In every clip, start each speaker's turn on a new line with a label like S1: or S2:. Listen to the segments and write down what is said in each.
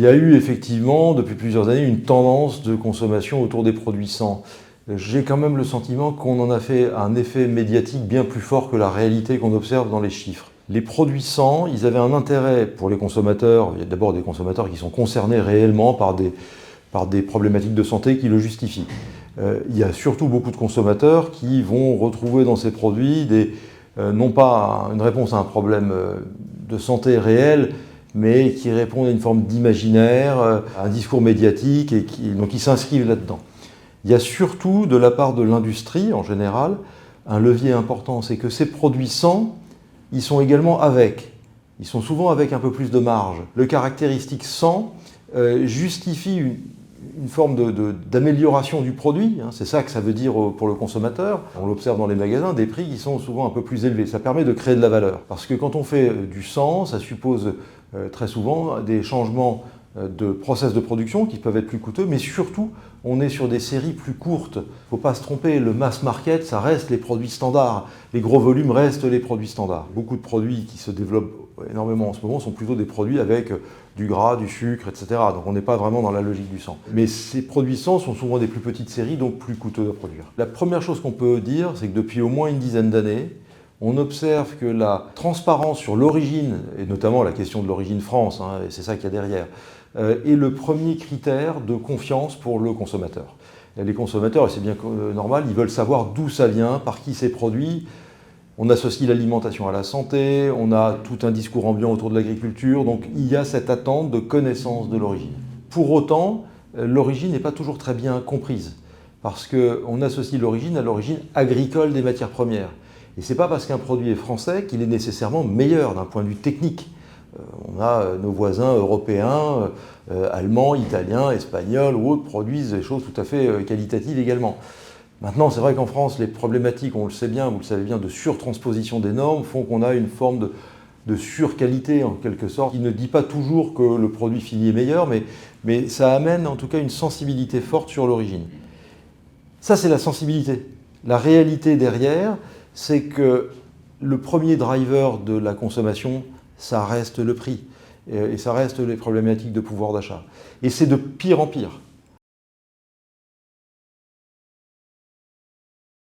S1: Il y a eu effectivement, depuis plusieurs années, une tendance de consommation autour des produits sans. J'ai quand même le sentiment qu'on en a fait un effet médiatique bien plus fort que la réalité qu'on observe dans les chiffres. Les produits sans, ils avaient un intérêt pour les consommateurs. Il y a d'abord des consommateurs qui sont concernés réellement par des problématiques de santé qui le justifient. Il y a surtout beaucoup de consommateurs qui vont retrouver dans ces produits non pas une réponse à un problème de santé réel, mais qui répondent à une forme d'imaginaire, à un discours médiatique, et donc qui s'inscrivent là-dedans. Il y a surtout, de la part de l'industrie en général, un levier important, c'est que ces produits sans, ils sont également avec. Ils sont souvent avec un peu plus de marge. Le caractéristique sans justifie une forme d'amélioration du produit, hein, c'est ça que ça veut dire pour le consommateur. On l'observe dans les magasins, des prix qui sont souvent un peu plus élevés. Ça permet de créer de la valeur. Parce que quand on fait du sans, ça suppose très souvent des changements de process de production qui peuvent être plus coûteux, mais surtout, on est sur des séries plus courtes. Il ne faut pas se tromper, le mass market, ça reste les produits standards. Les gros volumes restent les produits standards. Beaucoup de produits qui se développent énormément en ce moment sont plutôt des produits avec du gras, du sucre, etc. Donc on n'est pas vraiment dans la logique du sans. Mais ces produits sans sont souvent des plus petites séries, donc plus coûteux à produire. La première chose qu'on peut dire, c'est que depuis au moins une dizaine d'années, on observe que la transparence sur l'origine, et notamment la question de l'origine France, hein, et c'est ça qu'il y a derrière, est le premier critère de confiance pour le consommateur. Et les consommateurs, et c'est bien normal, ils veulent savoir d'où ça vient, par qui c'est produit. On associe l'alimentation à la santé, on a tout un discours ambiant autour de l'agriculture, donc il y a cette attente de connaissance de l'origine. Pour autant, l'origine n'est pas toujours très bien comprise, parce qu'on associe l'origine à l'origine agricole des matières premières. Et ce n'est pas parce qu'un produit est français qu'il est nécessairement meilleur d'un point de vue technique. On a nos voisins européens, allemands, italiens, espagnols ou autres produisent des choses tout à fait qualitatives également. Maintenant, c'est vrai qu'en France, les problématiques, on le sait bien, vous le savez bien, de surtransposition des normes font qu'on a une forme de surqualité en quelque sorte, qui ne dit pas toujours que le produit fini est meilleur, mais ça amène en tout cas une sensibilité forte sur l'origine. Ça, c'est la sensibilité. La réalité derrière, c'est que le premier driver de la consommation, ça reste le prix, et ça reste les problématiques de pouvoir d'achat. Et c'est de pire en pire.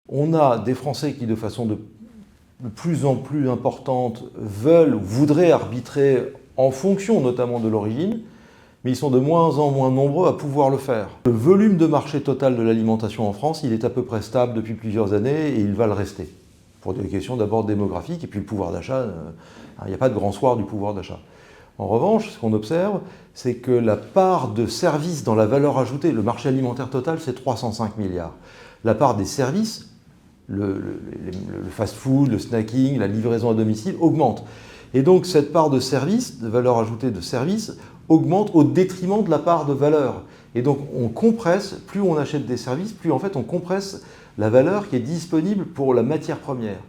S1: On a des Français qui, de façon de plus en plus importante, veulent ou voudraient arbitrer en fonction notamment de l'origine, mais ils sont de moins en moins nombreux à pouvoir le faire. Le volume de marché total de l'alimentation en France, il est à peu près stable depuis plusieurs années et il va le rester. Pour des questions d'abord démographiques, et puis le pouvoir d'achat, il n'y a pas de grand soir du pouvoir d'achat. En revanche, ce qu'on observe, c'est que la part de services dans la valeur ajoutée, le marché alimentaire total, c'est 305 milliards. La part des services, le fast-food, le snacking, la livraison à domicile, augmente. Et donc cette part de services, de valeur ajoutée de services, augmente au détriment de la part de valeur. Et donc on compresse, plus on achète des services, plus en fait on compresse la valeur qui est disponible pour la matière première.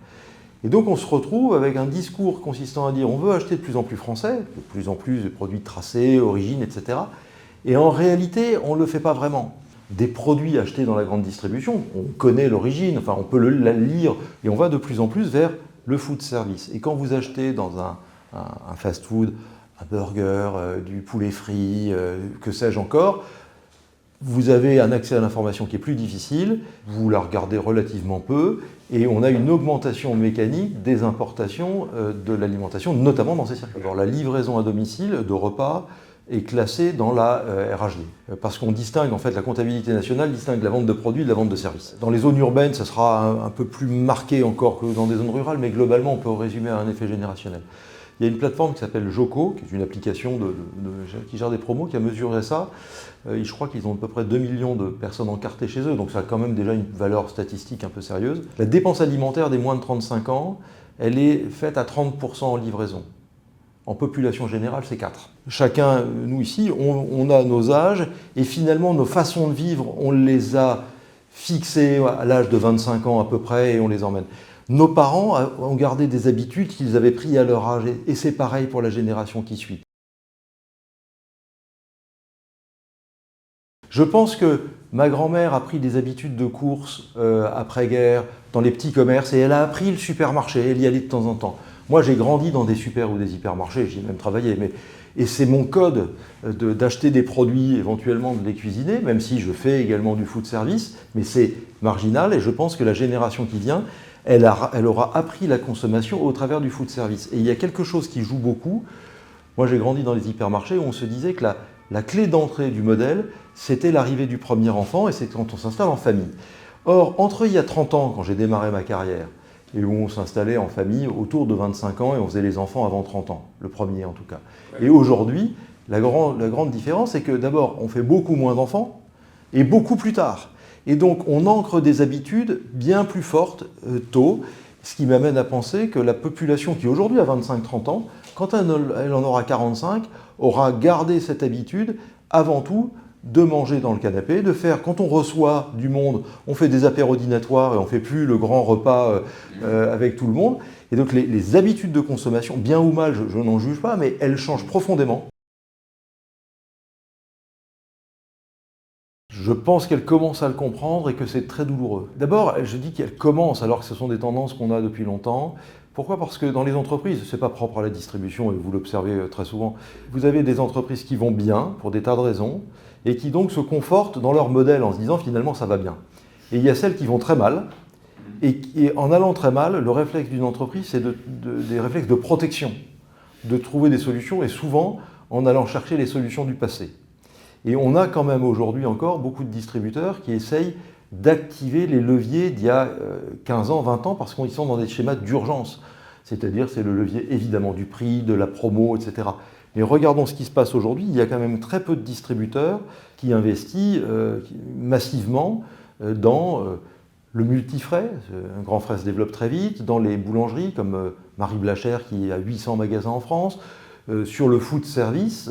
S1: Et donc on se retrouve avec un discours consistant à dire on veut acheter de plus en plus français, de plus en plus de produits tracés, origines, etc. Et en réalité, on ne le fait pas vraiment. Des produits achetés dans la grande distribution, on connaît l'origine, enfin on peut la lire, et on va de plus en plus vers le food service. Et quand vous achetez dans un fast-food, un burger, du poulet frit, que sais-je encore, vous avez un accès à l'information qui est plus difficile, vous la regardez relativement peu, et on a une augmentation mécanique des importations de l'alimentation, notamment dans ces circuits. Alors la livraison à domicile de repas est classée dans la RHD, parce qu'on distingue, en fait, la comptabilité nationale distingue la vente de produits de la vente de services. Dans les zones urbaines, ça sera un peu plus marqué encore que dans des zones rurales, mais globalement, on peut résumer à un effet générationnel. Il y a une plateforme qui s'appelle Joko, qui est une application qui gère des promos, qui a mesuré ça. Je crois qu'ils ont à peu près 2 millions de personnes encartées chez eux, donc ça a quand même déjà une valeur statistique un peu sérieuse. La dépense alimentaire des moins de 35 ans, elle est faite à 30% en livraison. En population générale, c'est 4. Chacun, nous ici, on a nos âges, et finalement, nos façons de vivre, on les a fixées à l'âge de 25 ans à peu près, et on les emmène. Nos parents ont gardé des habitudes qu'ils avaient prises à leur âge, et c'est pareil pour la génération qui suit. Je pense que ma grand-mère a pris des habitudes de course après-guerre dans les petits commerces, et elle a appris le supermarché, elle y allait de temps en temps. Moi, j'ai grandi dans des super ou des hypermarchés, j'y ai même travaillé, et c'est mon code d'acheter des produits, éventuellement de les cuisiner, même si je fais également du food service, mais c'est marginal et je pense que la génération qui vient, elle aura appris la consommation au travers du food service. Et il y a quelque chose qui joue beaucoup. Moi, j'ai grandi dans les hypermarchés où on se disait que la clé d'entrée du modèle, c'était l'arrivée du premier enfant et c'est quand on s'installe en famille. Or, entre il y a 30 ans, quand j'ai démarré ma carrière, et où on s'installait en famille autour de 25 ans et on faisait les enfants avant 30 ans, le premier en tout cas. Et aujourd'hui, la grande différence, c'est que d'abord, on fait beaucoup moins d'enfants et beaucoup plus tard. Et donc, on ancre des habitudes bien plus fortes tôt, ce qui m'amène à penser que la population qui aujourd'hui a 25-30 ans, quand elle en aura 45, aura gardé cette habitude avant tout de manger dans le canapé, de faire, quand on reçoit du monde, on fait des apéros dînatoires et on ne fait plus le grand repas avec tout le monde. Et donc les habitudes de consommation, bien ou mal, je n'en juge pas, mais elles changent profondément. Je pense qu'elle commence à le comprendre et que c'est très douloureux. D'abord, je dis qu'elle commence alors que ce sont des tendances qu'on a depuis longtemps. Pourquoi? Parce que dans les entreprises, ce n'est pas propre à la distribution et vous l'observez très souvent, vous avez des entreprises qui vont bien pour des tas de raisons et qui donc se confortent dans leur modèle en se disant finalement ça va bien. Et il y a celles qui vont très mal et en allant très mal, le réflexe d'une entreprise c'est des réflexes de protection, de trouver des solutions et souvent en allant chercher les solutions du passé. Et on a quand même aujourd'hui encore beaucoup de distributeurs qui essayent d'activer les leviers d'il y a 15 ans, 20 ans, parce qu'ils sont dans des schémas d'urgence. C'est-à-dire, c'est le levier évidemment du prix, de la promo, etc. Mais regardons ce qui se passe aujourd'hui. Il y a quand même très peu de distributeurs qui investissent massivement dans le multifrais. Un grand frais se développe très vite. Dans les boulangeries, comme Marie Blachère qui a 800 magasins en France. Sur le food service,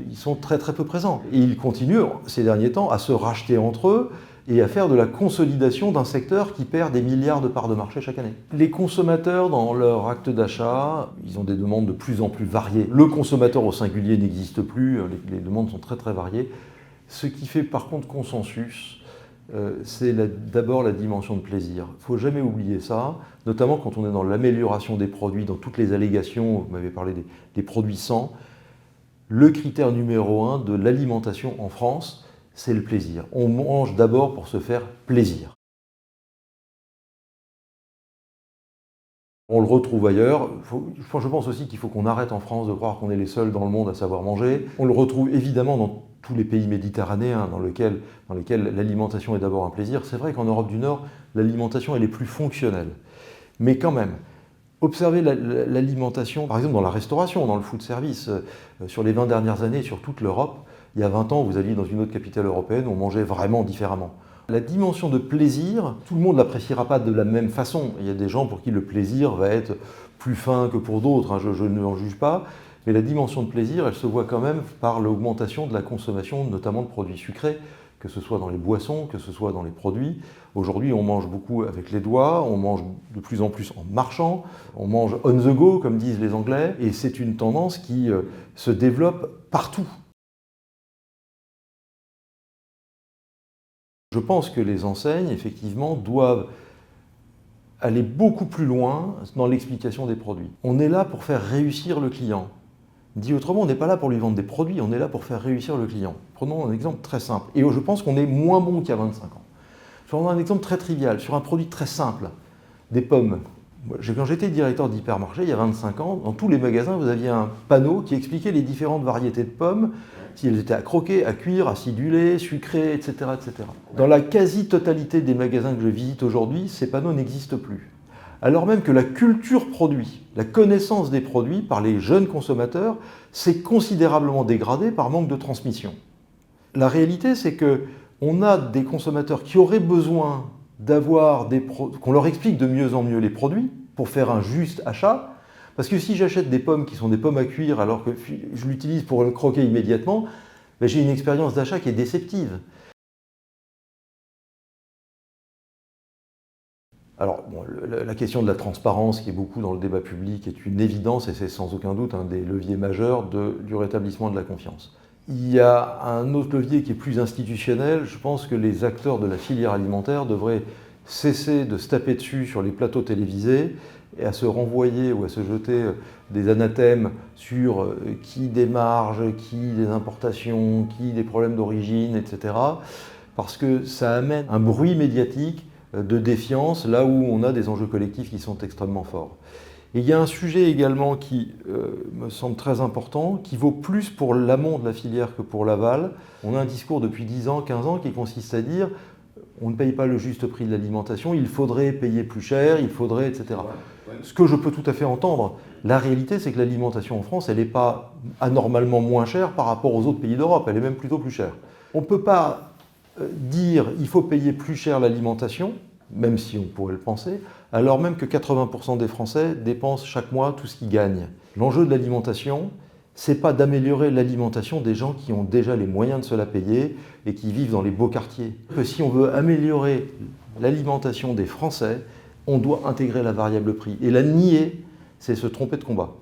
S1: ils sont très très peu présents. Et ils continuent ces derniers temps à se racheter entre eux et à faire de la consolidation d'un secteur qui perd des milliards de parts de marché chaque année. Les consommateurs, dans leur acte d'achat, ils ont des demandes de plus en plus variées. Le consommateur au singulier n'existe plus, les demandes sont très très variées. Ce qui fait par contre consensus, c'est d'abord la dimension de plaisir. Il ne faut jamais oublier ça, notamment quand on est dans l'amélioration des produits, dans toutes les allégations, vous m'avez parlé des produits sans. Le critère numéro 1 de l'alimentation en France, c'est le plaisir. On mange d'abord pour se faire plaisir. On le retrouve ailleurs. Je pense aussi qu'il faut qu'on arrête en France de croire qu'on est les seuls dans le monde à savoir manger. On le retrouve évidemment dans tous les pays méditerranéens dans lesquels l'alimentation est d'abord un plaisir. C'est vrai qu'en Europe du Nord, l'alimentation elle est plus fonctionnelle. Mais quand même, observez l'alimentation, par exemple dans la restauration, dans le food service, sur les 20 dernières années, sur toute l'Europe, il y a 20 ans, vous alliez dans une autre capitale européenne, on mangeait vraiment différemment. La dimension de plaisir, tout le monde ne l'appréciera pas de la même façon. Il y a des gens pour qui le plaisir va être plus fin que pour d'autres, je ne en juge pas. Mais la dimension de plaisir, elle se voit quand même par l'augmentation de la consommation, notamment de produits sucrés, que ce soit dans les boissons, que ce soit dans les produits. Aujourd'hui, on mange beaucoup avec les doigts, on mange de plus en plus en marchant, on mange on the go, comme disent les Anglais, et c'est une tendance qui se développe partout. Je pense que les enseignes, effectivement, doivent aller beaucoup plus loin dans l'explication des produits. On est là pour faire réussir le client. Dit autrement, on n'est pas là pour lui vendre des produits, on est là pour faire réussir le client. Prenons un exemple très simple. Et je pense qu'on est moins bon qu'il y a 25 ans. Je vais prendre un exemple très trivial, sur un produit très simple, des pommes. Quand j'étais directeur d'hypermarché, il y a 25 ans, dans tous les magasins, vous aviez un panneau qui expliquait les différentes variétés de pommes, si elles étaient à croquer, à cuire, acidulées, sucrées, etc., etc. Dans la quasi-totalité des magasins que je visite aujourd'hui, ces panneaux n'existent plus. Alors même que la culture produit, la connaissance des produits par les jeunes consommateurs, s'est considérablement dégradée par manque de transmission. La réalité, c'est qu'on a des consommateurs qui auraient besoin d'avoir qu'on leur explique de mieux en mieux les produits pour faire un juste achat. Parce que si j'achète des pommes qui sont des pommes à cuire alors que je l'utilise pour le croquer immédiatement, ben j'ai une expérience d'achat qui est déceptive. Alors, bon, la question de la transparence, qui est beaucoup dans le débat public, est une évidence et c'est sans aucun doute un des leviers majeurs du rétablissement de la confiance. Il y a un autre levier qui est plus institutionnel. Je pense que les acteurs de la filière alimentaire devraient cesser de se taper dessus sur les plateaux télévisés et à se renvoyer ou à se jeter des anathèmes sur qui des marges, qui des importations, qui des problèmes d'origine, etc. Parce que ça amène un bruit médiatique de défiance là où on a des enjeux collectifs qui sont extrêmement forts. Et il y a un sujet également qui me semble très important, qui vaut plus pour l'amont de la filière que pour l'aval. On a un discours depuis 10 ans, 15 ans qui consiste à dire on ne paye pas le juste prix de l'alimentation, il faudrait payer plus cher, il faudrait, etc. Ce que je peux tout à fait entendre, la réalité c'est que l'alimentation en France, elle n'est pas anormalement moins chère par rapport aux autres pays d'Europe, elle est même plutôt plus chère. On ne peut pas dire il faut payer plus cher l'alimentation, même si on pourrait le penser, alors même que 80% des Français dépensent chaque mois tout ce qu'ils gagnent. L'enjeu de l'alimentation, c'est pas d'améliorer l'alimentation des gens qui ont déjà les moyens de se la payer et qui vivent dans les beaux quartiers. Que si on veut améliorer l'alimentation des Français, on doit intégrer la variable prix. Et la nier, c'est se tromper de combat.